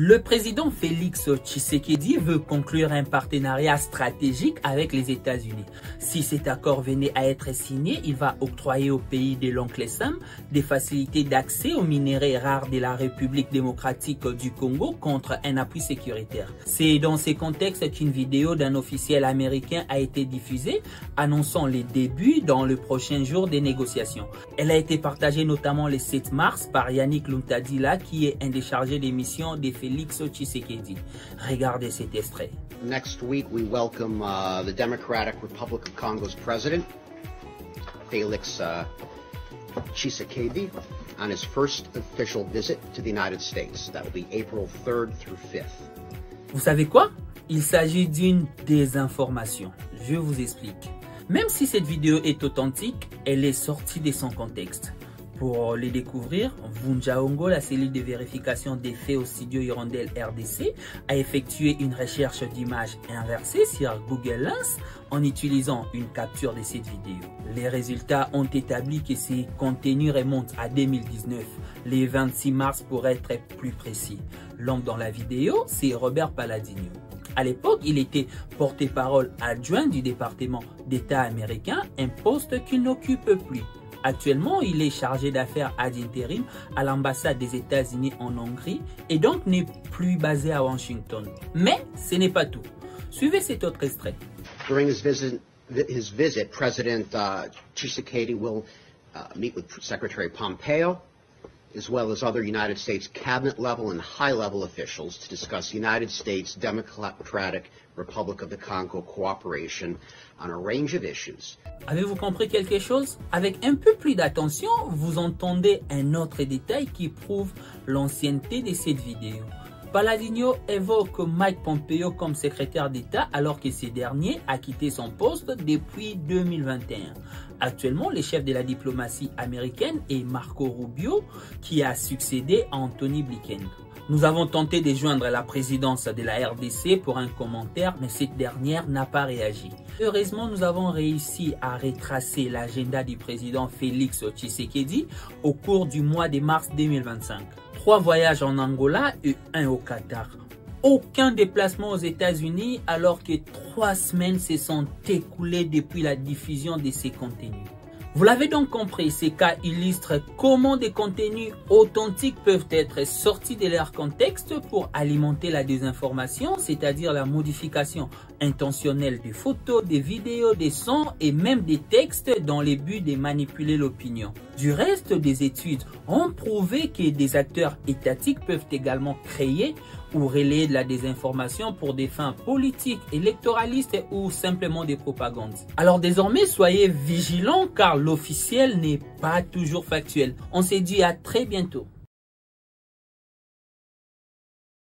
Le président Félix Tshisekedi veut conclure un partenariat stratégique avec les États-Unis. Si cet accord venait à être signé, il va octroyer au pays de l'oncle Sam des facilités d'accès aux minerais rares de la République démocratique du Congo contre un appui sécuritaire. C'est dans ce contexte qu'une vidéo d'un officiel américain a été diffusée, annonçant les débuts dans le prochain jour des négociations. Elle a été partagée notamment le 7 mars par Yannick Luntadila, qui est un des chargés des missions de Félix Tshisekedi. Regardez cet extrait. Next week, we welcome the Democratic Republic of Congo's president, Félix Tshisekedi, on his first official visit to the United States. That will be April 3rd through 5th. Vous savez quoi? Il s'agit d'une désinformation. Je vous explique. Même si cette vidéo est authentique, elle est sortie de son contexte. Pour les découvrir, Vunjaongo, la cellule de vérification des faits au studio Hirondelle RDC, a effectué une recherche d'images inversée sur Google Lens en utilisant une capture de cette vidéo. Les résultats ont établi que ces contenus remontent à 2019, le 26 mars pour être plus précis. L'homme dans la vidéo, c'est Robert Palladino. À l'époque, il était porte-parole adjoint du département d'État américain, un poste qu'il n'occupe plus. Actuellement, il est chargé d'affaires ad interim à l'ambassade des États-Unis en Hongrie et donc n'est plus basé à Washington. Mais ce n'est pas tout. Suivez cet autre extrait. During his visit, President Tshisekedi will meet with Secretary Pompeo, as well as other United States cabinet-level and high-level officials to discuss United States Democratic Republic of the Congo cooperation on a range of issues. Avez-vous compris quelque chose? Avec un peu plus d'attention, vous entendez un autre détail qui prouve l'ancienneté de cette vidéo. Palladino évoque Mike Pompeo comme secrétaire d'État alors que ce dernier a quitté son poste depuis 2021. Actuellement, le chef de la diplomatie américaine est Marco Rubio, qui a succédé à Anthony Blinken. Nous avons tenté de joindre la présidence de la RDC pour un commentaire, mais cette dernière n'a pas réagi. Heureusement, nous avons réussi à retracer l'agenda du président Félix Tshisekedi au cours du mois de mars 2025. 3 voyages en Angola et 1 au Qatar. Aucun déplacement aux États-Unis alors que 3 semaines se sont écoulées depuis la diffusion de ces contenus. Vous l'avez donc compris, ces cas illustrent comment des contenus authentiques peuvent être sortis de leur contexte pour alimenter la désinformation, c'est-à-dire la modification intentionnelle des photos, des vidéos, des sons et même des textes dans le but de manipuler l'opinion. Du reste, des études ont prouvé que des acteurs étatiques peuvent également créer ou relayer de la désinformation pour des fins politiques, électoralistes ou simplement des propagandes. Alors désormais, soyez vigilants car l'officiel n'est pas toujours factuel. On se dit à très bientôt.